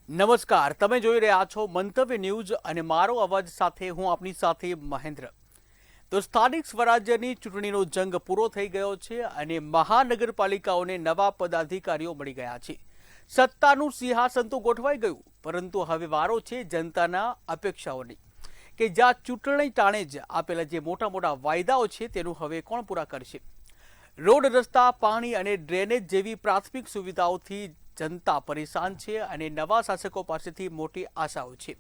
નમસ્કાર, તમે જોઈ રહ્યા છો મંતવ્ય ન્યૂઝ અને મારો અવાજ સાથે હું આપની સાથે મહેન્દ્ર. તો સ્થાનિક સ્વરાજ્યની ચૂંટણીનો જંગ પૂરો થઈ ગયો છે અને મહાનગરપાલિકાઓને નવા પદાધિકારીઓ મળી ગયા છે. સત્તાનું સિંહાસન તો ગોઠવાઈ ગયું, પરંતુ હવે વારો છે જનતાના અપેક્ષાઓની, કે જ્યાં ચૂંટણી ટાણે જ આપેલા જે મોટા મોટા વાયદાઓ છે તેનું હવે કોણ પૂરા કરશે. રોડ, રસ્તા, પાણી અને ડ્રેનેજ જેવી પ્રાથમિક સુવિધાઓથી જનતા પરેશાન છે અને નવા શાસકો પાસેથી મોટી આશાઓ છે.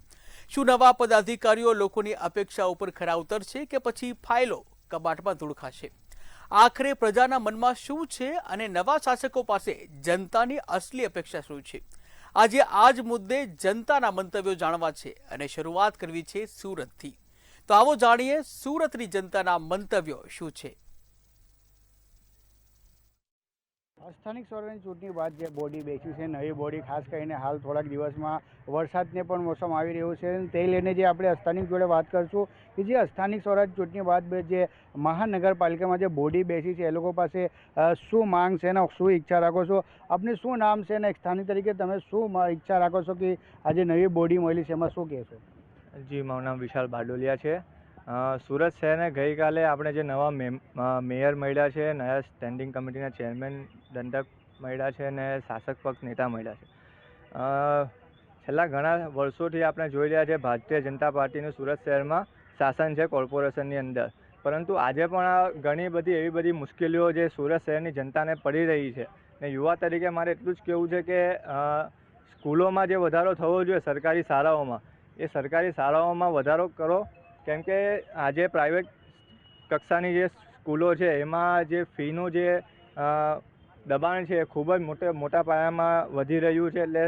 શું નવા પદાધિકારીઓ લોકોની અપેક્ષા ઉપર ખરા ઉતરશે કે પછી ફાઇલો કબાટમાં ધૂળ ખાશે? આખરે પ્રજાના મનમાં શું છે અને નવા શાસકો પાસે જનતાની અસલી અપેક્ષા શું છે? આજે આ જ મુદ્દે જનતાના મંતવ્યો જાણવા છે અને શરૂઆત કરવી છે સુરતથી. તો આવો જાણીએ સુરતની જનતાના મંતવ્યો શું છે. સ્થાનિક સ્વરાજ્યની ચૂંટણી બાદ જે બોડી બેસી છે, નવી બોડી, ખાસ કરીને હાલ થોડાક દિવસમાં વરસાદને પણ મોસમ આવી રહ્યું છે, તે લઈને જે આપણે સ્થાનિક જોડે વાત કરશું કે જે સ્થાનિક સ્વરાજ ચૂંટણી બાદ જે મહાનગરપાલિકામાં જે બોડી બેસી છે એ લોકો પાસે શું માંગ છે અને શું ઈચ્છા રાખો છો? આપનું શું નામ છે અને સ્થાનિક તરીકે તમે શું ઈચ્છા રાખો છો કે આજે નવી બોડી મળી છે એમાં શું કહેશો? જી, મારું નામ વિશાલ બારડોલિયા છે. સુરત શહેરને ગઈકાલે આપણે જે નવા મેયર મળ્યા છે, નયા સ્ટેન્ડિંગ કમિટીના ચેરમેન દંડક મળ્યા છે અને શાસક પક્ષ નેતા મળ્યા છે. છેલ્લા ઘણા વર્ષોથી આપણે જોઈ રહ્યા છે ભારતીય જનતા પાર્ટીનું સુરત શહેરમાં શાસન છે કોર્પોરેશનની અંદર, પરંતુ આજે પણ ઘણી બધી એવી બધી મુશ્કેલીઓ જે સુરત શહેરની જનતાને પડી રહી છે. ને યુવા તરીકે મારે એટલું જ કહેવું છે કે સ્કૂલોમાં જે વધારો થવો જોઈએ સરકારી શાળાઓમાં, એ સરકારી શાળાઓમાં વધારો કરો, કેમ કે આજે પ્રાઇવેટ કક્ષાની જે સ્કૂલો છે એમાં જે ફીનું જે દબાણ છે એ ખૂબ જ મોટા પાયામાં વધી રહ્યું છે. એટલે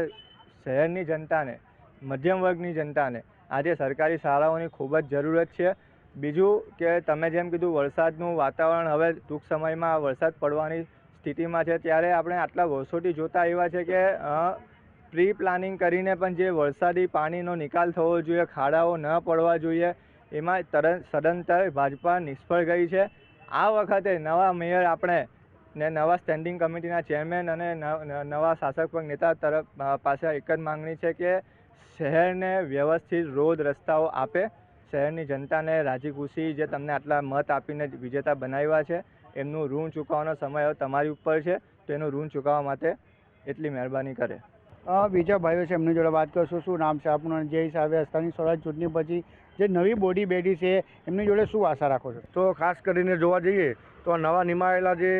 શહેરની જનતાને, મધ્યમ વર્ગની જનતાને આજે સરકારી શાળાઓની ખૂબ જ જરૂરત છે. બીજું કે તમે જેમ કીધું વરસાદનું વાતાવરણ હવે ટૂંક સમયમાં વરસાદ પડવાની સ્થિતિમાં છે, ત્યારે આપણે આટલા વર્ષોથી જોતા આવ્યા છે કે પ્રી પ્લાનિંગ કરીને પણ જે વરસાદી પાણીનો નિકાલ થવો જોઈએ, ખાડાઓ ન પડવા જોઈએ, એમાં સદંતર ભાજપા નિષ્ફળ ગઈ છે. આ વખતે નવા મેયર આપણે ને નવા સ્ટેન્ડિંગ કમિટીના ચેરમેન અને નવા શાસક પક્ષ નેતા તરફ પાસે એક જ માંગણી છે કે શહેરને વ્યવસ્થિત રોડ રસ્તાઓ આપે. શહેરની જનતાને રાજી ખુશી જે તમને આટલા મત આપીને વિજેતા બનાવ્યા છે, એમનું ઋણ ચૂકવવાનો સમય હવે તમારી ઉપર છે, તો એનું ઋણ ચૂકવવા માટે એટલી મહેરબાની કરે. બીજા ભાઈઓ છે એમની જોડે વાત કરશું. શું નામ છે આપનું? જે હિસાબે સ્થાનિક સ્વરાજ ચૂંટણી પછી જે નવી બોડી બેઠી છે એમની જોડે શું આશા રાખો છો? તો ખાસ કરીને જોવા જઈએ તો નવા નિમાયેલા જે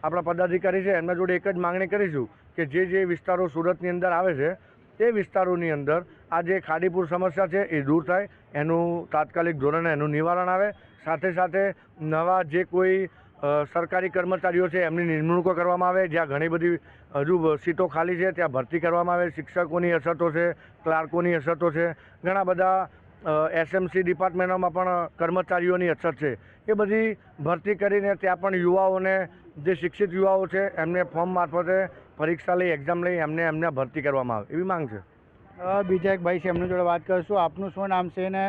આપણા પદાધિકારી છે એમના જોડે એક જ માંગણી કરીશું કે જે વિસ્તારો સુરતની અંદર આવે છે તે વિસ્તારોની અંદર આ જે ખાડીપુર સમસ્યા છે એ દૂર થાય, એનું તાત્કાલિક ધોરણે એનું નિવારણ આવે. સાથે સાથે નવા જે કોઈ સરકારી કર્મચારીઓ છે એમની નિમણૂકો કરવામાં આવે. જ્યાં ઘણી બધી હજુ સીટો ખાલી છે ત્યાં ભરતી કરવામાં આવે. શિક્ષકોની અછતો છે, ક્લાર્કોની અછતો છે, ઘણા બધા એસએમસી ડિપાર્ટમેન્ટોમાં પણ કર્મચારીઓની અછત છે. એ બધી ભરતી કરીને ત્યાં પણ યુવાઓને, જે શિક્ષિત યુવાઓ છે એમને ફોર્મ મારફતે પરીક્ષા લઈ, એક્ઝામ લઈ એમને ભરતી કરવામાં આવે, એવી માંગ છે. બીજા એક ભાઈ છે એમની જોડે વાત કરીશું. આપનું શું નામ છે ને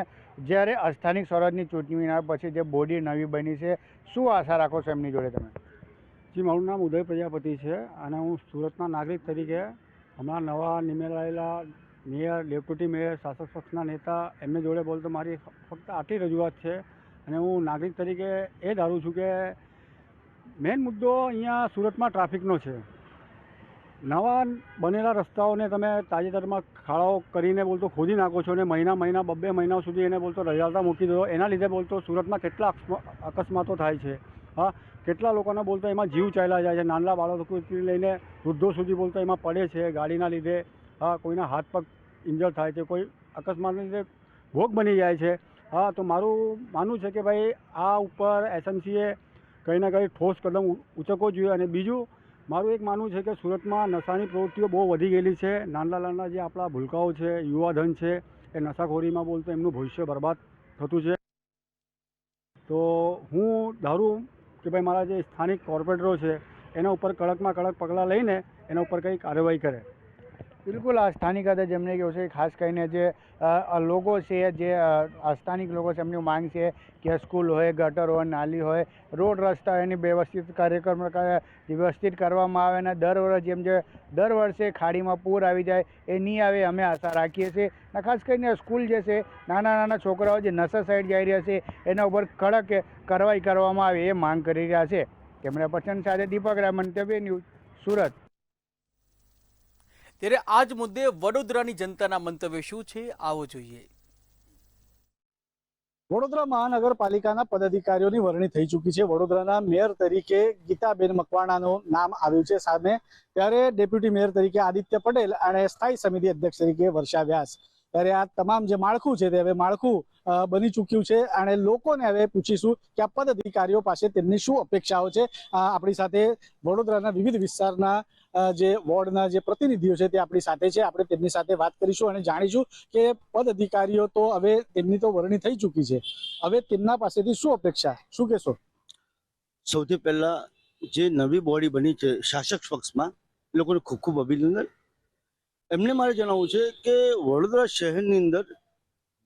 જ્યારે સ્થાનિક સ્વરાજની ચૂંટણીના પછી જે બોડી નવી બની છે શું આશા રાખો છો એમની જોડે તમે? જી, મારું નામ ઉદય પ્રજાપતિ છે અને હું સુરતના નાગરિક તરીકે હમણાં નવા નિમેલાયેલા મેયર, ડેપ્યુટી મેયર, શાસક પક્ષના નેતા એમની જોડે બોલતો મારી ફક્ત આટલી રજૂઆત છે. અને હું નાગરિક તરીકે એ ધારું છું કે મેઇન મુદ્દો અહીંયા સુરતમાં ટ્રાફિકનો છે. નવા બનેલા રસ્તાઓને તમે તાજેતરમાં ખાડાઓ કરીને બોલતો ખોદી નાખો છો અને મહિના 2 મહિના સુધી એને બોલતો રજાવતા મૂકી દો. એના લીધે બોલતો સુરતમાં કેટલા અકસ્માતો થાય છે. હા, કેટલા લોકોના બોલતો એમાં જીવ ચાલ્યા જાય છે. નાના બાળકોથી લઈને વૃદ્ધો સુધી બોલતો એમાં પડે છે ગાડીના લીધે. હા, કોઈના હાથ પગ ઇન્જર થાય છે, કોઈ અકસ્માતના લીધે ભોગ બની જાય છે. હા, તો મારું માનવું છે કે ભાઈ આ ઉપર એસએમસીએ કંઈ ના કંઈ ઠોસ કદમ ઉચકવો જોઈએ. અને બીજું મારું એક માનવું છે કે સુરતમાં નશાની પ્રવૃત્તિઓ બહુ વધી ગયેલી છે. નાના જે આપણા ભૂલકાઓ છે, યુવાધન છે, એ નશાખોરીમાં બોલતો એમનું ભવિષ્ય બરબાદ થતું છે. તો હું ધારું કે ભાઈ મારા જે સ્થાનિક કોર્પોરેટરો છે એના ઉપર કડકમાં કડક પગલાં લઈને એના ઉપર કંઈ કાર્યવાહી કરે. બિલકુલ આ સ્થાનિક હતા જેમને કેવું છે ખાસ કરીને જે લોકો છે જે સ્થાનિક લોકો છે એમની માંગ છે કે સ્કૂલ હોય, ગટર હોય, નાલી હોય, રોડ રસ્તા એની વ્યવસ્થિત કાર્યક્રમ વ્યવસ્થિત કરવામાં આવે અને દર વર્ષે જેમ જે દર વર્ષે ખાડીમાં પૂર આવી જાય એ નહીં આવે અમે આશા રાખીએ છીએ. અને ખાસ કરીને સ્કૂલ જે છે નાના નાના છોકરાઓ જે નશા સાઈડ જઈ રહ્યા છે એના ઉપર કડક કાર્યવાહી કરવામાં આવે એ માંગ કરી રહ્યા છે. કેમેરા પર્સન સાથે દીપક રાય, મંતવ્ય ન્યૂઝ, સુરત. ત્યારે આ જ મુદ્દે વડોદરાની જનતાના મંતવ્ય શું છે, આવો જોઈએ. વડોદરા મહાનગરપાલિકાના પદાધિકારીઓની વરણી થઈ ચૂકી છે. વડોદરાના મેયર તરીકે ગીતાબેન મકવાણાનું નામ આવ્યું છે સામે, ત્યારે ડેપ્યુટી મેયર તરીકે આદિત્ય પટેલ અને સ્થાયી સમિતિ અધ્યક્ષ તરીકે વર્ષા વ્યાસ. ત્યારે આ તમામ જે માળખું છે તે હવે માળખું બની ચૂક્યું છે અને લોકોને હવે પૂછીશું કે આ પદ અધિકારીઓ પાસે તેમની શું અપેક્ષાઓ છે. આપણી સાથે વડોદરાના વિવિધ વિસ્તારના જે વોર્ડના જે પ્રતિનિધિઓ છે તે આપણી સાથે છે. આપણે તેમની સાથે વાત કરીશું અને જાણીશું કે પદ અધિકારીઓ તો હવે તેમની તો વરણી થઈ ચૂકી છે, હવે તેમના પાસેથી શું અપેક્ષા, શું કહેશો? સૌથી પહેલા જે નવી બોડી બની છે શાસક પક્ષમાં, એ લોકોને ખૂબ ખૂબ અભિનંદન. એમને મારે જણાવવું છે કે વડોદરા શહેરની અંદર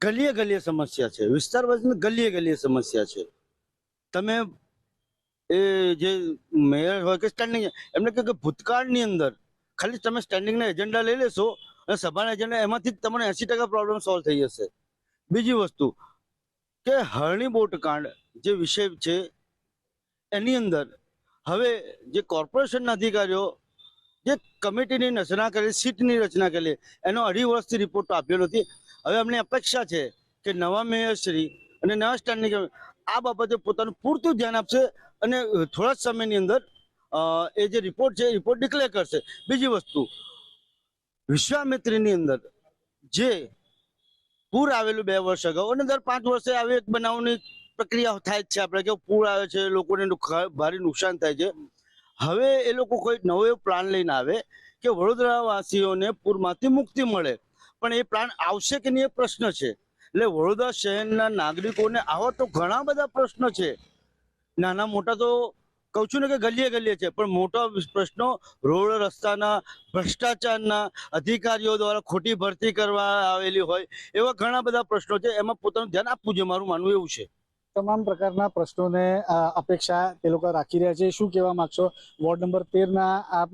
ગલીએ ગલીએ સમસ્યા છે, વિસ્તાર વાઇઝ ગલીએ ગલીએ સમસ્યા છે. તમે એ જે મેયર હોય કે સ્ટેન્ડિંગ, એમને કહે કે ભૂતકાળની અંદર ખાલી તમે સ્ટેન્ડિંગના એજન્ડા લઈ લેશો અને સભાના એજન્ડા, એમાંથી જ તમને 80% પ્રોબ્લેમ સોલ્વ થઈ જશે. બીજી વસ્તુ કે હરણી બોટ કાંડ જે વિષય છે એની અંદર હવે જે કોર્પોરેશનના અધિકારીઓ જે કમિટીની રચના કરી, સીટની રચના કરી, એનો 2.5 વર્ષથી રિપોર્ટ આપ્યો નથી. હવે અમને અપેક્ષા છે કે નવા મેયરશ્રી અને નવા સ્ટેન્ડિંગ આ બાબતે પોતાનું પૂરતું ધ્યાન આપશે અને થોડા જ સમયની અંદર એ જે રિપોર્ટ છે એ રિપોર્ટ ડિક્લેર કરશે. બીજી વસ્તુ, વિશ્વામિત્રીની અંદર જે પૂર આવેલું 2 વર્ષ અગાઉ અને દર 5 વર્ષે આવી એક બનાવની પ્રક્રિયા થાય જ છે. આપણે કે પૂર આવે છે, લોકોને ભારે નુકસાન થાય છે. હવે એ લોકો કોઈ નવો એવો પ્લાન લઈને આવે કે વડોદરાવાસીઓને પૂરમાંથી મુક્તિ મળે, પણ એ પ્લાન આવશે કે નહીં એ પ્રશ્ન છે. એટલે વડોદરા શહેરના નાગરિકોને આવા તો ઘણા બધા પ્રશ્નો છે, નાના મોટા તો કહું છું ને કે ગલીએ ગલીએ છે, પણ મોટા પ્રશ્નો રોડ રસ્તાના, ભ્રષ્ટાચારના, અધિકારીઓ દ્વારા ખોટી ભરતી કરવા આવેલી હોય એવા ઘણા બધા પ્રશ્નો છે. એમાં પોતાનું ધ્યાન આપવું જોઈએ, મારું માનવું એવું છે. તમામ પ્રકારના પ્રશ્નોને અપેક્ષા તે લોકો રાખી રહ્યા છે. શું કહેવા માંગશો? વોર્ડ નંબર 13ના આપ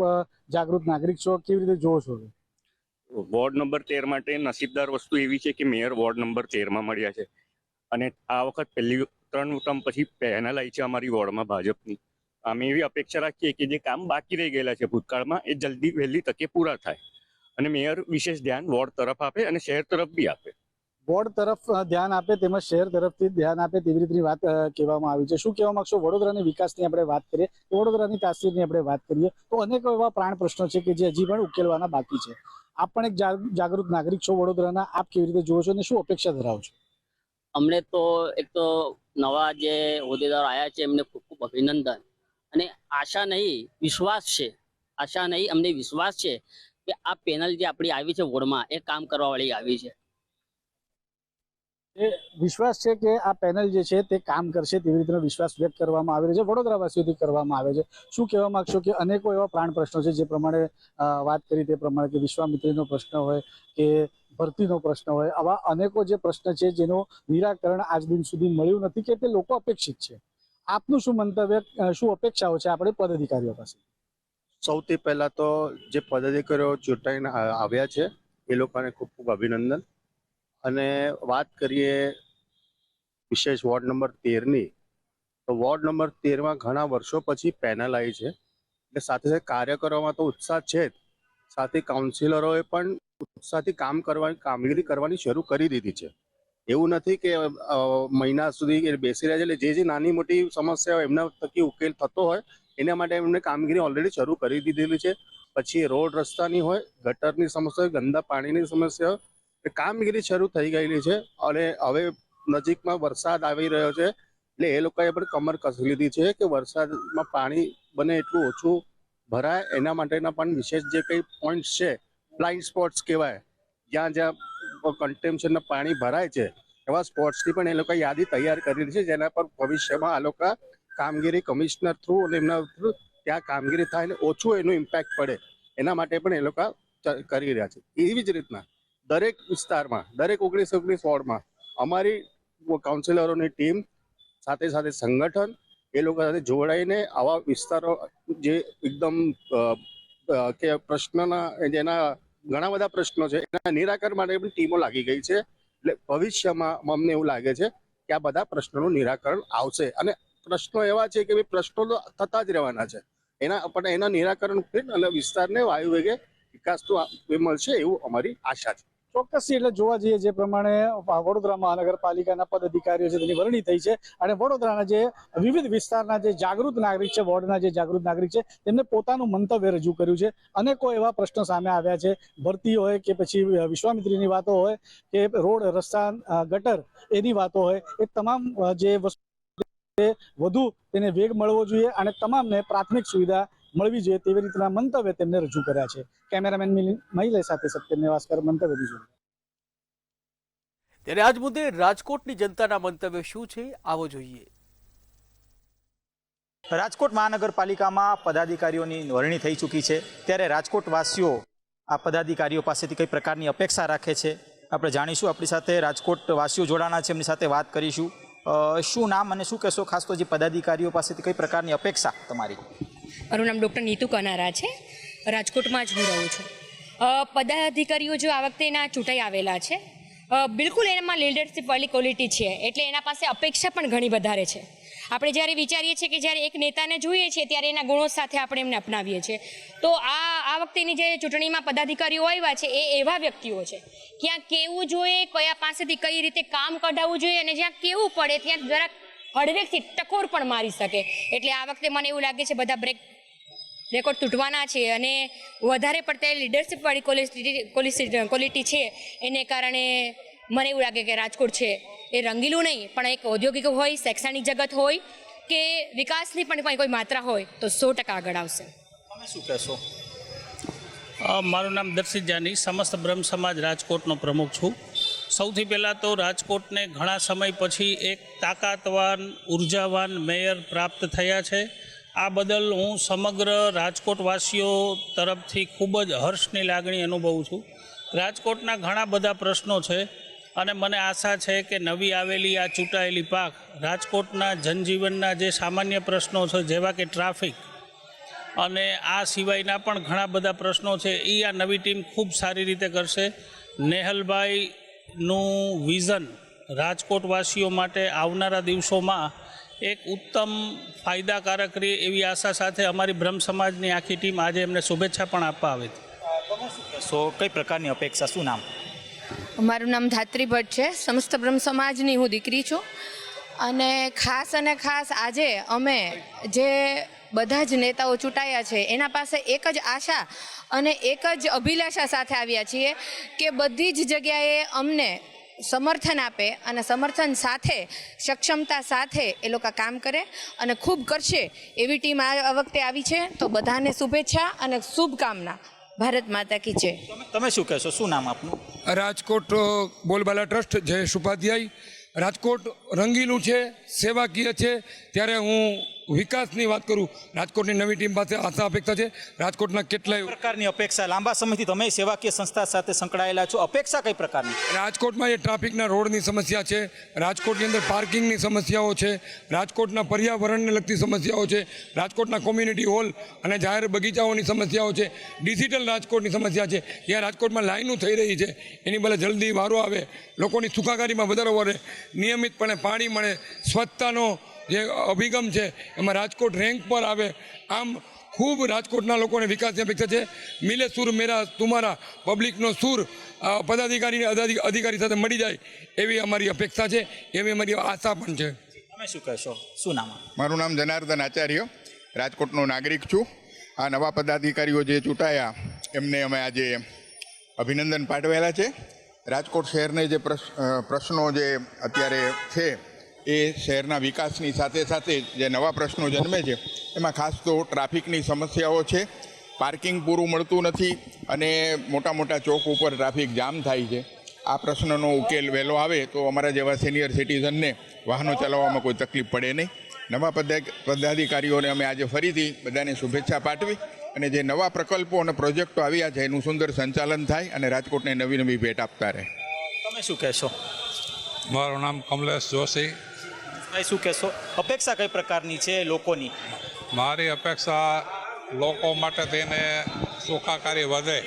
જાગૃત નાગરિક છો, કેવી રીતે જોવો છો? વોર્ડ નંબર 13 માટે નસીબદાર વસ્તુ એવી છે કે મેયર વોર્ડ નંબર 13માં મળ્યા છે અને આ વખત પહેલી 3 ટર્મ પછી પેનલ આવી છે અમારી વોર્ડમાં ભાજપની. અમે એવી અપેક્ષા રાખીએ કે જે કામ બાકી રહી ગયેલા છે ભૂતકાળમાં એ જલ્દી વહેલી તકે પૂરા થાય અને મેયર વિશેષ ધ્યાન વોર્ડ તરફ આપે અને શહેર તરફ બી આપે. વોર્ડ તરફ ધ્યાન આપે તેમજ શહેર તરફથી ધ્યાન આપે તેવી રીતની વાત કહેવામાં આવી છે. શું કહેવા માંગશો? વડોદરાની વિકાસની આપણે વાત કરીએ, વડોદરાની તાસીરની આપણે વાત કરીએ તો અનેકો એવા પ્રાણ પ્રશ્નો છે કે જે હજી પણ ઉકેલવાના બાકી છે. આપ પણ એક જાગૃત નાગરિક છો વડોદરાના, આપ કેવી રીતે જોવો છો અને શું અપેક્ષા ધરાવો છો? અમને તો એક તો નવા જે હોદ્દેદારો આવ્યા છે એમને ખૂબ ખૂબ અભિનંદન અને આશા નહીં વિશ્વાસ છે, આશા નહીં અમને વિશ્વાસ છે કે આ પેનલ જે આપણી આવી છે વોર્ડમાં એ કામ કરવા વાળી આવી છે. એ વિશ્વાસ છે કે આ પેનલ જે છે તે કામ કરશે તેવી રીતનો વિશ્વાસ વ્યક્ત કરવામાં આવી રહ્યો છે, વડોદરાવાસીઓથી કરવામાં આવે છે. શું કહેવા માંગશો કે અનેકો એવા પ્રાણ પ્રશ્નો છે જે પ્રમાણે વાત કરી તે પ્રમાણે કે વિશ્વામિત્રીનો પ્રશ્ન હોય કે ભરતીનો પ્રશ્ન હોય, આવા અનેકો જે પ્રશ્ન છે જેનું નિરાકરણ આજ દિન સુધી મળ્યું નથી કે તે લોકો અપેક્ષિત છે. આપનું શું મંતવ્ય, શું અપેક્ષાઓ છે આપણે પદાધિકારીઓ પાસે? સૌથી પહેલા તો જે પદાધિકારીઓ ચૂંટાઈને આવ્યા છે એ લોકોને ખૂબ ખૂબ અભિનંદન. અને વાત કરીએ વિશેષ વોર્ડ નંબર 13ની, તો વોર્ડ નંબર 13માં ઘણા વર્ષો પછી પેનલ આવી છે એટલે સાથે સાથે કાર્યકરોમાં તો ઉત્સાહ છે જ, સાથે કાઉન્સિલરોએ પણ ઉત્સાહથી કામગીરી કરવાની શરૂ કરી દીધી છે. એવું નથી કે મહિના સુધી બેસી રહ્યા છે. એટલે જે નાની મોટી સમસ્યાઓ એમના થકી ઉકેલ થતો હોય એના માટે એમને કામગીરી ઓલરેડી શરૂ કરી દીધેલી છે. પછી રોડ રસ્તાની હોય, ગટરની સમસ્યા હોય, ગંદા પાણીની સમસ્યા હોય, કામગીરી શરૂ થઈ ગયેલી છે. અને હવે નજીકમાં વરસાદ આવી રહ્યો છે એટલે એ લોકોએ પણ કમર કસી લીધી છે કે વરસાદમાં પાણી બને એટલું ઓછું ભરાય એના માટેના પણ વિશેષ જે કંઈ પોઈન્ટ્સ છે, બ્લાઇન્ડ સ્પોટ્સ કહેવાય, જ્યાં કન્ટેમ્પશનના પાણી ભરાય છે એવા સ્પોટ્સની પણ એ લોકોએ યાદી તૈયાર કરેલી છે, જેના પર ભવિષ્યમાં આ લોકો કામગીરી કમિશનર થ્રુ અને એમના થ્રુ ત્યાં કામગીરી થાય અને ઓછું એનું ઇમ્પેક્ટ પડે એના માટે પણ એ લોકો કરી રહ્યા છે. એવી જ રીતના દરેક વિસ્તારમાં, દરેક 19 વોર્ડમાં અમારી કાઉન્સિલરોની ટીમ સાથે સાથે સંગઠન એ લોકો સાથે જોડાઈને આવા વિસ્તારો જે એકદમ કે પ્રશ્નના જેના ઘણા બધા પ્રશ્નો છે એના નિરાકરણ માટે પણ ટીમો લાગી ગઈ છે. એટલે ભવિષ્યમાં અમને એવું લાગે છે કે આ બધા પ્રશ્નોનું નિરાકરણ આવશે. અને પ્રશ્નો એવા છે કે ભાઈ પ્રશ્નો તો થતા જ રહેવાના છે, એના નિરાકરણ અને વિસ્તારને વાયુ વેગે વિકાસ તો મળશે એવું અમારી આશા છે. ચોક્કસથી એટલે જોવા જઈએ જે પ્રમાણે વડોદરા મહાનગરપાલિકાના પદ અધિકારીઓ છે તેની વરણી થઈ છે અને વડોદરાના જે વિવિધ વિસ્તારના જે જાગૃત નાગરિક છે, વોર્ડના જે જાગૃત નાગરિક છે, તેમને પોતાનું મંતવ્ય રજૂ કર્યું છે. અનેકો એવા પ્રશ્નો સામે આવ્યા છે, ભરતી હોય કે પછી વિશ્વામિત્રીની વાતો હોય કે રોડ, રસ્તા, ગટર એની વાતો હોય, એ તમામ જે વસ્તુ વધુ તેને વેગ મળવો જોઈએ અને તમામને પ્રાથમિક સુવિધા મળવી જોઈએ તેવી રીતના મંતવ્ય તેમને રજૂ કર્યા છે. કેમેરામેન મહિલા સાથે સત્યમ નેવાસકર, મંતવ્ય બીજું. ત્યારે આજ મુદ્દે રાજકોટની જનતાના મંતવ્ય શું છે, આવો જોઈએ. રાજકોટ મહાનગરપાલિકામાં પદાધિકારીઓની વરણી થઈ ચૂકી છે, ત્યારે રાજકોટવાસીઓ આ પદાધિકારીઓ પાસેથી કઈ પ્રકારની અપેક્ષા રાખે છે આપણે જાણીશું. આપણી સાથે રાજકોટવાસીઓ જોડાણા છે, એમની સાથે વાત કરીશું. શું નામ અને શું કહેશો, ખાસ તો જે પદાધિકારીઓ પાસેથી કઈ પ્રકારની અપેક્ષા તમારી? મારું નામ ડૉક્ટર નીતુ કનારા છે, રાજકોટમાં જ હું રહું છું. પદાધિકારીઓ જો આ વખતે એના ચૂંટાઈ આવેલા છે, બિલકુલ એનામાં લીડરશિપ વાળી ક્વોલિટી છે, એટલે એના પાસે અપેક્ષા પણ ઘણી વધારે છે. આપણે જ્યારે વિચારીએ છીએ કે જ્યારે એક નેતાને જોઈએ છીએ ત્યારે એના ગુણો સાથે આપણે એમને અપનાવીએ છીએ. તો આ વખતેની જે ચૂંટણીમાં પદાધિકારીઓ આવ્યા છે એ એવા વ્યક્તિઓ છે ક્યાં કેવું જોઈએ, કયા પાસેથી કઈ રીતે કામ કઢાવવું જોઈએ, અને જ્યાં કેવું પડે ત્યાં જરાક હળવેકથી ટકોર પણ મારી શકે. એટલે આ વખતે મને એવું લાગે છે બધા રેકોર્ડ તૂટવાના છે અને વધારે પડતા લીડરશિપ વાળી ક્વોલિટી છે એને કારણે મને એવું લાગે કે રાજકોટ છે એ રંગીલું નહીં પણ એક ઔદ્યોગિક હોય, શૈક્ષણિક જગત હોય કે વિકાસની પણ કોઈ માત્રા હોય તો 100% આગળ આવશે. તમે શું કહેશો? મારું નામ દર્શિત જાની, સમસ્ત બ્રહ્મ સમાજ રાજકોટનો પ્રમુખ છું. સૌથી પહેલાં તો રાજકોટને ઘણા સમય પછી એક તાકાતવાન, ઉર્જાવાન મેયર પ્રાપ્ત થયા છે. આ બદલ હું સમગ્ર રાજકોટવાસીઓ તરફથી ખૂબ જ હર્ષની લાગણી અનુભવું છું. રાજકોટના ઘણા બધા પ્રશ્નો છે અને મને આશા છે કે નવી આવેલી આ ચૂંટાયેલી પાક રાજકોટના જનજીવનના જે સામાન્ય પ્રશ્નો છે જેવા કે ટ્રાફિક અને આ સિવાયના પણ ઘણા બધા પ્રશ્નો છે એ આ નવી ટીમ ખૂબ સારી રીતે કરશે. નેહલભાઈનું વિઝન રાજકોટવાસીઓ માટે આવનારા દિવસોમાં એક ઉત્તમ ફાયદાકારક રહે એવી આશા સાથે અમારી બ્રહ્મ સમાજની આખી ટીમ આજે એમને શુભેચ્છા પણ આપવા આવે છે. તમે શું કહેશો, કઈ પ્રકારની અપેક્ષા, શું નામ? મારું નામ ધાત્રી ભટ્ટ છે, સમસ્ત બ્રહ્મ સમાજની હું દીકરી છું અને ખાસ આજે અમે જે બધા જ નેતાઓ ચૂંટાયા છે એના પાસે એક જ આશા અને એક જ અભિલાષા સાથે આવ્યા છીએ કે બધી જ જગ્યાએ અમને સમર્થન આપે અને સમર્થન સાથે સક્ષમતા સાથે એ લોકો કામ કરે અને ખૂબ કરશે એવી ટીમ આ વખતે આવી છે. તો બધાને શુભેચ્છા અને શુભકામના. ભારત માતા કી જય. તમે શું કહેશો, શું નામ આપનું? રાજકોટ બોલબાલા ટ્રસ્ટ, જયેશ ઉપાધ્યાય. રાજકોટ રંગીલું છે, સેવાકીય છે, ત્યારે હું વિકાસની વાત કરું, રાજકોટની નવી ટીમ પાસે આશા અપેક્ષા છે. રાજકોટના કેટલાય પ્રકારની અપેક્ષા, લાંબા સમયથી તમે સેવાકીય સંસ્થા સાથે સંકળાયેલા છો, અપેક્ષા કઈ પ્રકારની? રાજકોટમાં જે ટ્રાફિકના રોડની સમસ્યા છે, રાજકોટની અંદર પાર્કિંગની સમસ્યાઓ છે, રાજકોટના પર્યાવરણને લગતી સમસ્યાઓ છે, રાજકોટના કોમ્યુનિટી હોલ અને જાહેર બગીચાઓની સમસ્યાઓ છે, ડિજિટલ રાજકોટની સમસ્યા છે. જ્યાં રાજકોટમાં લાઈનો થઈ રહી છે એની ભલે જલ્દી વારો આવે, લોકોની સુખાકારીમાં વધારો વધે, નિયમિતપણે પાણી મળે, સ્વચ્છતાનો જે અભિગમ છે એમાં રાજકોટ રેન્ક પર આવે. આમ ખૂબ રાજકોટના લોકોને વિકાસની અપેક્ષા છે. મિલે સુર મેરા તુમારા, પબ્લિકનો સુર પદાધિકારી અધિકારી સાથે મળી જાય એવી અમારી અપેક્ષા છે, એવી અમારી આશા પણ છે. તમે શું કહેશો, શું નામ? મારું નામ જનાર્દન આચાર્ય, રાજકોટનો નાગરિક છું. આ નવા પદાધિકારીઓ જે ચૂંટાયા એમને અમે આજે અભિનંદન પાઠવેલા છે. રાજકોટ શહેરને જે પ્રશ્નો જે અત્યારે છે એ શહેરના વિકાસની સાથે સાથે જે નવા પ્રશ્નો જન્મે છે એમાં ખાસ તો ટ્રાફિકની સમસ્યાઓ છે. પાર્કિંગ પૂરું મળતું નથી અને મોટા મોટા ચોક ઉપર ટ્રાફિક જામ થાય છે. આ પ્રશ્નનો ઉકેલ વહેલો આવે તો અમારા જેવા સિનિયર સિટીઝનને વાહનો ચલાવવામાં કોઈ તકલીફ પડે નહીં. નવા પદાધિકારીઓને અમે આજે ફરીથી બધાને શુભેચ્છા પાઠવી અને જે નવા પ્રકલ્પો અને પ્રોજેક્ટો આવ્યા છે એનું સુંદર સંચાલન થાય અને રાજકોટને નવી નવી ભેટ આપતા રહે. તમે શું કહેશો? મારું નામ કમલેશ જોશી. ભાઈ શું કહેશો? અપેક્ષા કઈ પ્રકારની છે લોકોની? મારી અપેક્ષા લોકો માટે તેને સુખાકારી વધે,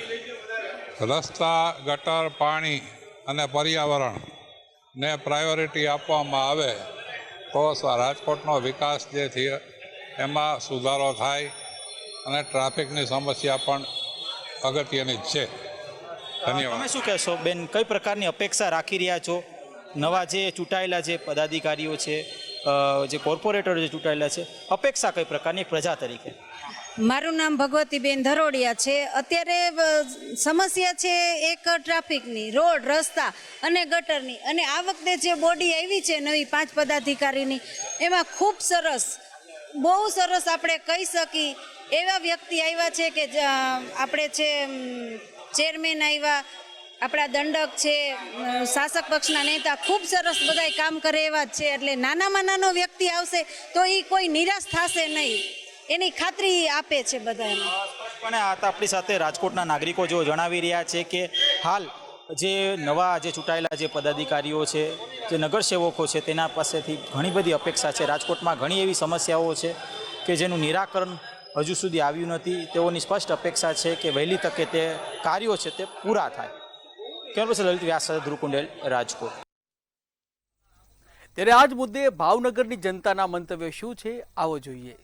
રસ્તા, ગટર, પાણી અને પર્યાવરણને પ્રાયોરિટી આપવામાં આવે તો રાજકોટનો વિકાસ જે છે એમાં સુધારો થાય અને ટ્રાફિકની સમસ્યા પણ અગત્યની જ છે. ધન્યવાદ. તમે શું કહેશો બેન, કઈ પ્રકારની અપેક્ષા રાખી રહ્યા છો? નવા જે ચૂંટાયેલા જે પદાધિકારીઓ છે, જે કોર્પોરેટરો જે ચૂંટાયેલા છે, અપેક્ષા કઈ પ્રકારની પ્રજા તરીકે? મારું નામ ભગવતીબેન ધરોડિયા છે. અત્યારે સમસ્યા છે એક ટ્રાફિકની, રોડ, રસ્તા અને ગટરની. અને આ વખતે જે બોડી આવી છે નવી 5 પદાધિકારીની, એમાં ખૂબ સરસ, બહુ સરસ આપણે કહી શકીએ એવા વ્યક્તિ આવ્યા છે કે આપણે છે ચેરમેન આવ્યા, આપણા દંડક છે, શાસક પક્ષના નેતા, ખૂબ સરસ બધાય કામ કરે એવા જ છે. એટલે નાનામાં નાનો વ્યક્તિ આવશે તો એ કોઈ નિરાશ થશે નહીં, એની ખાતરી આપે છે બધાને. પણ આ તો આપણી સાથે રાજકોટના નાગરિકો જો જણાવી રહ્યા છે કે હાલ જે નવા જે ચૂંટાયેલા જે પદાધિકારીઓ છે, જે નગરસેવકો છે, તેના પાસેથી ઘણી બધી અપેક્ષા છે. રાજકોટમાં ઘણી એવી સમસ્યાઓ છે કે જેનું નિરાકરણ હજુ સુધી આવ્યું નથી. તેઓની સ્પષ્ટ અપેક્ષા છે કે વહેલી તકે તે કાર્યો છે તે પૂરા થાય. કેમેરા લલિત વ્યાસ સાથે ધ્રુવ કુંડેલ, રાજકોટ. ત્યારે આજ મુદ્દે ભાવનગરની જનતાના મંતવ્ય શું છે, આવો જોઈએ.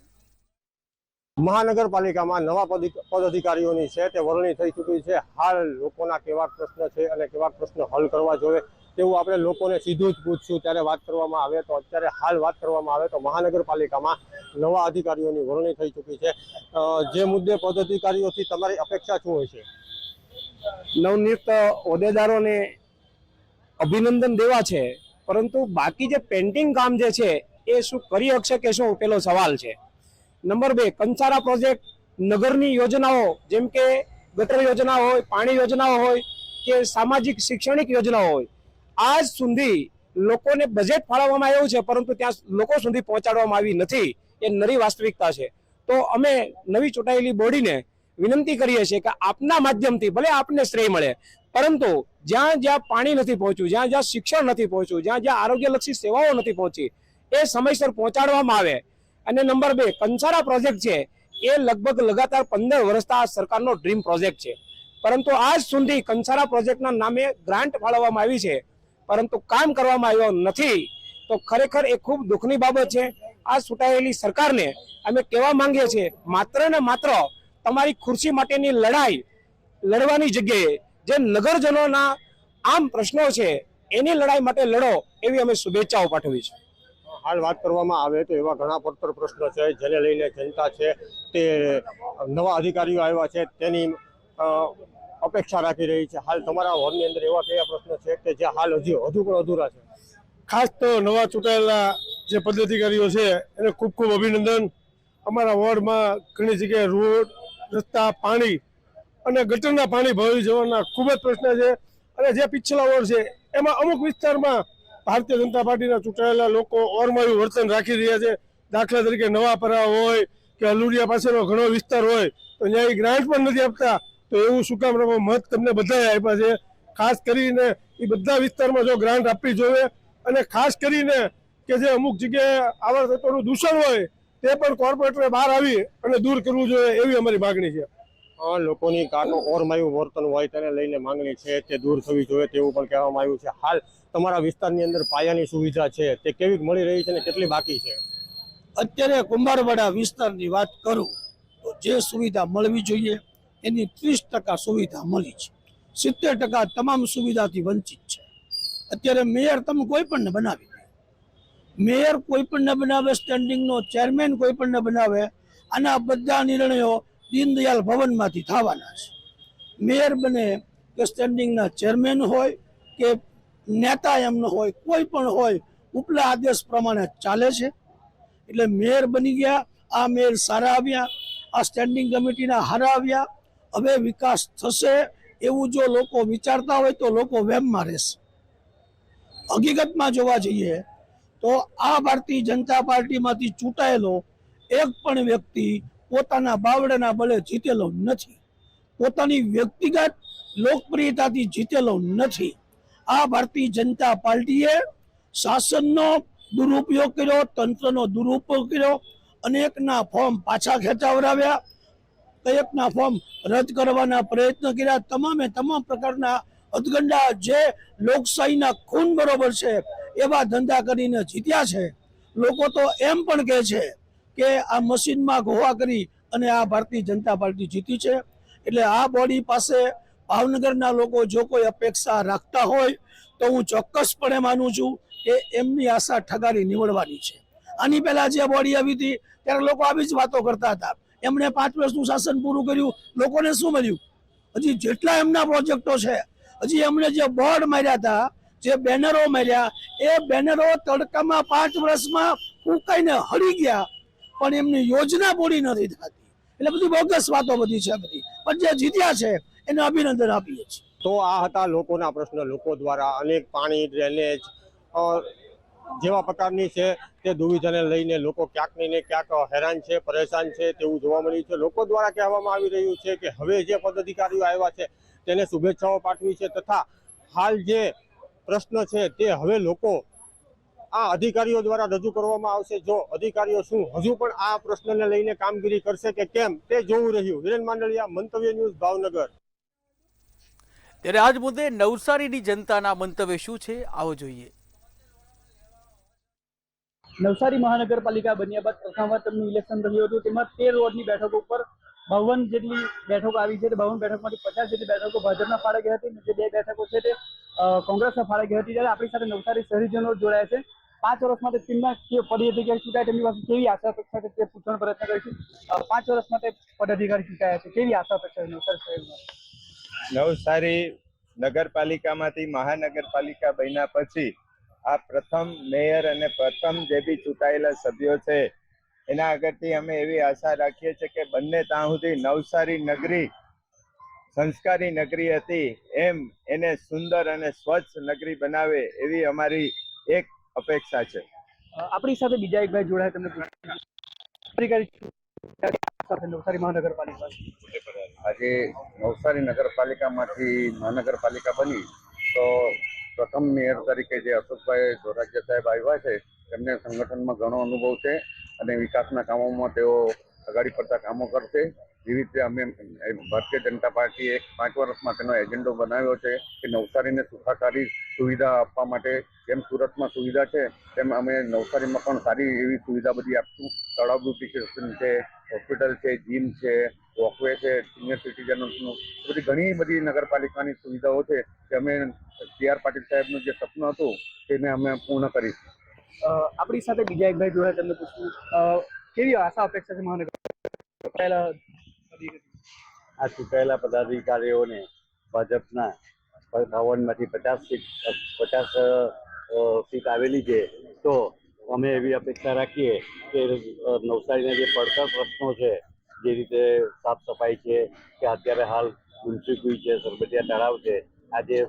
મહાનગરપાલિકામાં નવા પદાધિકારીઓની છે તે વરણી થઈ ચૂકી છે. હાલ લોકોના કેવા પ્રશ્ન છે અને કેવા પ્રશ્ન હલ કરવા જોઈએ તેવું આપણે લોકોને સીધું જ પૂછશું. ત્યારે વાત કરવામાં આવે તો અત્યારે હાલ વાત કરવામાં આવે તો મહાનગરપાલિકામાં નવા અધિકારીઓની વરણી થઈ ચૂકી છે. જે મુદ્દે પદાધિકારીઓથી તમારી અપેક્ષા શું હોય છે? નવનિયુક્ત હોદ્દેદારોને અભિનંદન દેવા છે, પરંતુ બાકી જે પેન્ડિંગ કામ જે છે એ શું કરી શકશે કે શું, પેલો સવાલ છે. નંબર 2, કંસારા પ્રોજેક્ટ, નગરની યોજનાઓ જેમ કે ગટર યોજના હોય, પાણી યોજનાઓ હોય કે સામાજિક શૈક્ષણિક યોજનાઓ હોય, આજ સુધી લોકોને બજેટ ફાળવવામાં આવ્યું છે પરંતુ ત્યાં લોકો સુધી પહોંચાડવામાં આવી નથી. એ નરી વાસ્તવિકતા છે. તો અમે નવી ચૂંટાયેલી બોડીને વિનંતી કરીએ છીએ કે આપના માધ્યમથી ભલે આપને શ્રેય મળે, પરંતુ જ્યાં જ્યાં પાણી નથી પહોંચ્યું, જ્યાં જ્યાં શિક્ષણ નથી પહોંચ્યું, જ્યાં જ્યાં આરોગ્યલક્ષી સેવાઓ નથી પહોંચી, એ સમયસર પહોંચાડવામાં આવે. અને નંબર 2, કંસારા પ્રોજેક્ટ છે એ લગભગ લગાતાર 15 વર્ષથી આ સરકારનો ડ્રીમ પ્રોજેક્ટ છે, પરંતુ આજ સુધી કંસારા પ્રોજેક્ટના નામે ગ્રાન્ટ ફાળવવામાં આવી છે પરંતુ કામ કરવામાં આવ્યો નથી. તો ખરેખર એ ખૂબ દુઃખની બાબત છે. આ ચૂંટાયેલી સરકારને અમે કહેવા માંગીએ છીએ, માત્ર ને માત્ર તમારી ખુરશી માટેની લડાઈ લડવાની જગ્યાએ જે નગરજનોના આમ પ્રશ્નો છે એની લડાઈ માટે લડો, એવી અમે શુભેચ્છાઓ પાઠવી છે. હાલ વાત કરવામાં આવે તો એવા ઘણા પડતર પ્રશ્નો છે જેને લઈને જનતા છે તે નવા અધિકારીઓ આવ્યા છે તેની અપેક્ષા રાખી રહી છે. હાલ તમારા વોર્ડની અંદર એવા કયા પ્રશ્નો છે કે જે હાલ હજુ પણ અધૂરા છે? ખાસ તો નવા ચૂંટાયેલા જે પદાધિકારીઓ છે એને ખૂબ ખૂબ અભિનંદન. અમારા વોર્ડમાં ઘણી જગ્યાએ રોડ, રસ્તા, પાણી અને ગટરના પાણી ભરાઈ જવાના ખૂબ જ પ્રશ્ન છે. અને જે પિછલા વોર્ડ છે એમાં અમુક વિસ્તારમાં ભારતીય જનતા પાર્ટીના ચૂંટાયેલા લોકો ઓરમાયું વર્તન રાખી રહ્યા છે. દાખલા તરીકે નવાપરા હોય કે અલુડિયા પાસેનો ઘણો વિસ્તાર હોય તો ત્યાં ગ્રાન્ટ પણ નથી આપતા. તો એવું શું કામ મત તમને બધાએ આપ્યા છે? ખાસ કરીને એ બધા વિસ્તારમાં જો ગ્રાન્ટ આપવી જોઈએ અને ખાસ કરીને કે જે અમુક જગ્યાએ આવા તત્વોનું દૂષણ હોય તે પણ કોર્પોરેટરે બહાર આવી અને દૂર કરવું જોઈએ, એવી અમારી માગણી છે. લોકોની કાંટો ઓરમાયું વર્તન હોય તેને લઈને માંગણી છે તે દૂર થવી જોઈએ તેવું પણ કહેવામાં આવ્યું છે. હાલ તમારા વિસ્તારની અંદર પાયાની સુવિધા છે તે કેવી મળી રહી છે અને કેટલી બાકી છે? અત્યારે કુંભારવાડા વિસ્તારની વાત કરું તો જે સુવિધા મળવી જોઈએ એની 30% સુવિધા મળી છે, 70% તમામ સુવિધાથી વંચિત છે. અત્યારે મેયર તમે કોઈ પણ બનાવી, મેયર કોઈ પણ બનાવે, સ્ટેન્ડિંગનો ચેરમેન કોઈ પણ બનાવે, અને આ બધા નિર્ણયો દીનદયાલ ભવનમાંથી થવાના છે. મેયર બને કે સ્ટેન્ડિંગના ચેરમેન હોય કે નેતા એમનો હોય, કોઈ પણ હોય, ઉપલા આદેશ પ્રમાણે ચાલે છે. એટલે મેયર બની ગયા, આ મેયર સારા આવ્યા, આ સ્ટેન્ડિંગ કમિટીના હારા આવ્યા. હવે વિકાસ થશે એવું જો લોકો વિચારતા હોય તો લોકો વહેમમાં રહેશે. હકીકતમાં જોવા જઈએ તો આ ભારતીય જનતા પાર્ટીમાંથી ચૂંટાયેલો એક પણ વ્યક્તિ પોતાના બાવડાના બળે જીતેલો નથી, પોતાની વ્યક્તિગત લોકપ્રિયતાથી જીતેલો નથી. આ ભારતીય જનતા પાર્ટીએ શાસનનો દુરુપયોગ કર્યો, તંત્રનો દુરુપયોગ કર્યો, અનેકના ફોર્મ પાછા ખેંચાવરાવ્યા, કયેકના ફોર્મ રદ કરવાના પ્રયત્ન કર્યા. તમામે તમામ પ્રકારના અધગંડા જે લોકશાહીના ખૂન બરોબર છે એવા ધંધા કરીને જીત્યા છે. લોકો તો એમ પણ કહે છે કે આ મશીનમાં ઘોવા કરી અને આ ભારતીય જનતા પાર્ટી જીતી છે. એટલે આ બોડી પાસે ભાવનગરના લોકો જો કોઈ અપેક્ષા રાખતા હોય તો હું ચોક્કસપણે માનું છું કે એમની આશા ઠગારી નીવડવાની છે. આની પહેલા જે બોડી આવી હતી ત્યારે લોકો આવી જ વાતો કરતા હતા. એમણે 5 વર્ષનું શાસન પૂરું કર્યું, લોકોને શું મળ્યું? હજી જેટલા એમના પ્રોજેક્ટો છે, હજી એમણે જે બોર્ડ માર્યા હતા, જે બેનરો માર્યા, એ બેનરો તડકામાં 5 વર્ષમાં ફૂંકાઈને હળી ગયા, પણ એમની યોજના પૂરી નથી થતી. એટલે બધી બોગસ વાતો બધી છે બધી. પણ જે જીત્યા છે એને અભિનંદન આપીએ છીએ. તો આ હતા લોકોના પ્રશ્ન. લોકો દ્વારા અનેક પાણી, ડ્રેનેજ જેવા પ્રકારની છે તે દુવિધાને લઈને લોકો ક્યાંક ને ક્યાંક હેરાન છે, પરેશાન છે તેવું જોવા મળ્યું છે. લોકો દ્વારા કહેવામાં આવી રહ્યું છે કે હવે જે પદાધિકારીઓ આવ્યા છે તેને શુભેચ્છાઓ પાઠવી છે, તથા હાલ જે પ્રશ્ન છે તે હવે લોકો આ અધિકારીઓ દ્વારા રજૂ કરવામાં આવશે. જો અધિકારીઓ શું હજુ પણ આ પ્રશ્નને લઈને કામગીરી કરશે કે કેમ તે જોવું રહ્યું. વિરેન માંડલિયા, મંતવ્ય ન્યૂઝ, ભાવનગર. ત્યારે આજ મુદ્દે નવસારીની જનતાના મંતવ્ય શું છે, આવો જોઈએ. નવસારી મહાનગરપાલિકા બન્યા બાદ પ્રથમવાર તેમનું ઇલેક્શન રહ્યું હતું. તેમાં 13 વોર્ડની બેઠકો ઉપર 52 જેટલી બેઠકો આવી છે. 52 બેઠકમાંથી 50 જેટલી બેઠકો ભાજપના ફાળે ગઈ હતી, જે 2 બેઠકો છે તે કોંગ્રેસના ફાળે ગઈ હતી. ત્યારે આપણી સાથે નવસારી શહેરીજનો જોડાયા છે. 5 વર્ષ માટે તેમના પદાધિકારી ચૂંટાય તેમની પાસે કેવી આશા અપેક્ષા છે તે પૂછવાનો પ્રયત્ન કરીશું. 5 વર્ષ માટે પદાધિકારી ચૂંટાયા છે, કેવી આશા અપેક્ષા છે નવસારી શહેરમાં? નવસારી નગરપાલિકામાંથી મહાનગરપાલિકા બન્યા પછી આ પ્રથમ મેયર અને પ્રથમ જે બી ચૂંટાયેલા સભ્યો છે એના આગળથી અમે એવી આશા રાખીએ છીએ કે બંને ત્યાં સુધી નવસારી નગરી સંસ્કારી નગરી હતી એમ એને સુંદર અને સ્વચ્છ નગરી બનાવે એવી અમારી એક અપેક્ષા છે. આપણી સાથે બીજા એક ભાઈ જોડાય તમને નવસારી મહાનગરપાલિકા આજે નવસારી નગરપાલિકામાંથી મહાનગરપાલિકા બની તો પ્રથમ મેયર તરીકે જે અશોકભાઈ ધોરાજીયા સાહેબ આવ્યા છે તેમને સંગઠનમાં ઘણો અનુભવ છે અને વિકાસના કામોમાં તેઓ અગાડી પડતા કામો કરશે. જેવી રીતે અમે ભારતીય જનતા પાર્ટીએ 5 વર્ષમાં તેનો એજન્ડો બનાવ્યો છે કે નવસારીને સુખાકારી સુવિધા આપવા માટે જેમ સુરતમાં સુવિધા છે તેમ અમે નવસારીમાં પણ સારી એવી સુવિધા બધી આપશું. તળાવ બ્યુટિફિકેશન છે, હોસ્પિટલ છે, જીમ છે, વોકવે છે, સિનિયર સિટીઝનોનું બધી ઘણી બધી નગરપાલિકાની સુવિધાઓ છે કે અમે CR પાટીલ સાહેબનું જે સપનું હતું તેને અમે પૂર્ણ કરીશું. આપણી સાથે બીજા એક ભાઈ જોડાય તમને પૂછવું કેવી આશા અપેક્ષા છે મહાનગર આ ચૂંટાયેલા પદાધિકારીઓને ભાજપના 52માંથી 50 સીટ આવેલી છે તો અમે એવી અપેક્ષા રાખીએ કે નવસારીના જે પડતર પ્રશ્નો છે જે રીતે સાફ સફાઈ છે કે અત્યારે હાલ ગુલચીકુઈ છે, સરબતિયા તળાવ છે, આ જે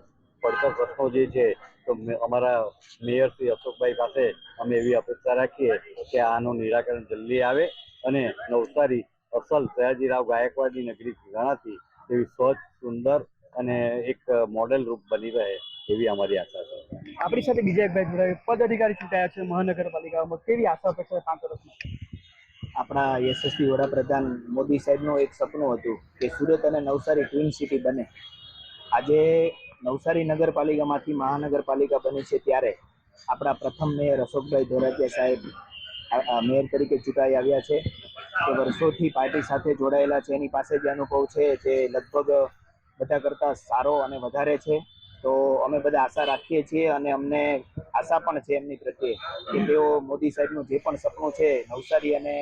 પડતર પ્રશ્નો જે છે તો અમારા મેયર શ્રી અશોકભાઈ પાસે અમે એવી અપેક્ષા રાખીએ કે આનું નિરાકરણ જલ્દી આવે અને નવસારી અસલ સયાજીરાવ ગાયકવાડની નગરી ગણાતી એવી સ્વચ્છ, સુંદર અને એક મોડેલ રૂપ બની રહે એવી અમારી આશા છે. આપણી સાથે બીજા એક ભાઈ જોડાય પદાધિકારી ચૂંટાયા છે મહાનગરપાલિકામાં, કેવી આશા અપેક્ષા 5 વર્ષમાં? આપણા યશસ્વી વડાપ્રધાન મોદી સાહેબનું એક સપનું હતું કે સુરત અને નવસારી ટ્વિન સિટી બને. આજે નવસારી નગરપાલિકામાંથી મહાનગરપાલિકા બની છે ત્યારે આપણા પ્રથમ મેયર અશોકભાઈ ધોરાજીયા સાહેબ મેયર તરીકે ચૂંટાઈ આવ્યા છે. તે વર્ષોથી પાર્ટી સાથે જોડાયેલા છે, એની પાસે જે અનુભવ છે તે લગભગ બધા કરતાં સારો અને વધારે છે. તો અમે બધા આશા રાખીએ છીએ અને અમને આશા પણ છે એમની પ્રત્યે કે તેઓ મોદી સાહેબનું જે પણ સપનું છે નવસારી અને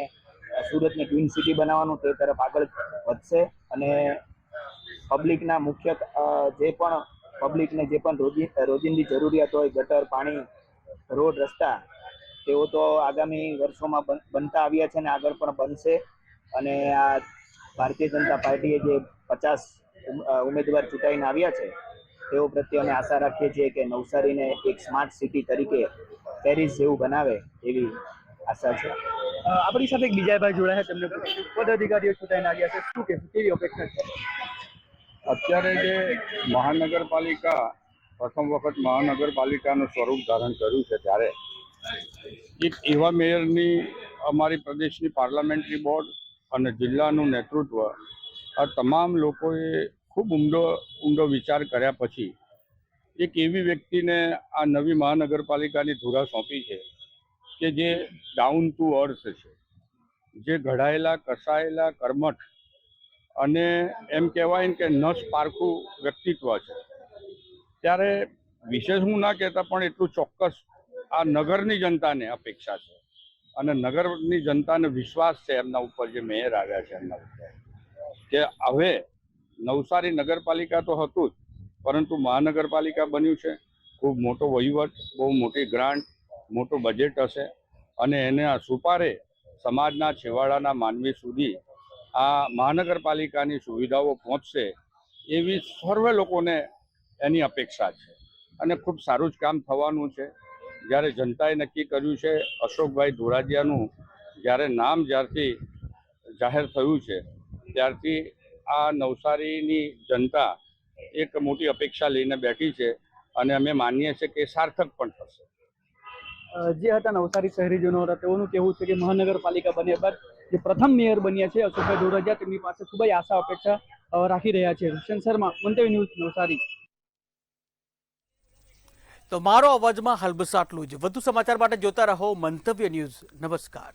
સુરતની ટ્વિન સિટી બનાવવાનું તે તરફ આગળ વધશે અને પબ્લિકના મુખ્ય પબ્લિકને જે પણ રોજિંદી જરૂરિયાત હોય, ગટર, પાણી, રોડ, રસ્તા, તેઓ તો આગામી વર્ષોમાં બનતા આવ્યા છે અને આગળ પણ બનશે. અને આ ભારતીય જનતા પાર્ટીએ જે 50 ઉમેદવાર ચૂંટાઈને આવ્યા છે તેઓ પ્રત્યે અમે આશા રાખીએ છીએ કે નવસારીને એક સ્માર્ટ સિટી તરીકે પેરિસ જેવું બનાવે એવી આશા છે. આપણી સાથે એક બીજા ભાઈ જોડાયા તેમને પદાધિકારીઓ ચૂંટાઈને આવ્યા છે, શું કહેશું, કેવી અપેક્ષા છે? અત્યારે જે મહાનગરપાલિકા પ્રથમ વખત મહાનગરપાલિકાનું સ્વરૂપ ધારણ કર્યું છે ત્યારે એક એવા મેયરની અમારી પ્રદેશની પાર્લામેન્ટરી બોર્ડ અને જિલ્લાનું નેતૃત્વ આ તમામ લોકોએ ખૂબ ઊંડો વિચાર કર્યા પછી એક એવી વ્યક્તિને આ નવી મહાનગરપાલિકાની ધુરા સોંપી છે કે જે ડાઉન ટુ અર્થ છે, જે ઘડાયેલા કસાયેલા કર્મઠ અને એમ કહેવાય ને કે નસ પારખું વ્યક્તિત્વ છે. ત્યારે વિશેષ હું ના કહેતા પણ એટલું ચોક્કસ આ નગરની જનતાને અપેક્ષા છે અને નગરની જનતાને વિશ્વાસ છે એમના ઉપર, જે મેયર આવ્યા છે એમના ઉપર, કે હવે નવસારી નગરપાલિકા તો હતું જ, પરંતુ મહાનગરપાલિકા બન્યું છે. ખૂબ મોટો વહીવટ, બહુ મોટી ગ્રાન્ટ, મોટું બજેટ હશે અને એને આ સુપારે સમાજના છેવાડાના માનવી સુધી આ મહાનગરપાલિકાની સુવિધાઓ પહોંચશે એવી સર્વે લોકોને એની અપેક્ષા છે અને ખૂબ સારું જ કામ થવાનું છે. જ્યારે જનતાએ નક્કી કર્યું છે, અશોકભાઈ ધોળાજીયાનું જ્યારે નામ જ્યારથી જાહેર થયું છે ત્યારથી આ નવસારીની જનતા એક મોટી અપેક્ષા લઈને બેઠી છે અને અમે માનીએ છીએ કે સાર્થક પણ થશે. જે હતા નવસારી શહેરીજનો હતા તેઓનું કહેવું છે કે મહાનગરપાલિકા બન્યા બાદ જે પ્રથમ મેયર બન્યા છે અશોકભાઈ ધોળાજીયા, તેમની પાસે ખૂબ જ આશા અપેક્ષા રાખી રહ્યા છે. હુસેન શર્મા, મંતવ્ય ન્યૂઝ, નવસારી. તો મારો અવાજમાં હાલ બસ આટલું જ. વધુ સમાચાર માટે જોતા રહો મંતવ્ય ન્યૂઝ. નમસ્કાર.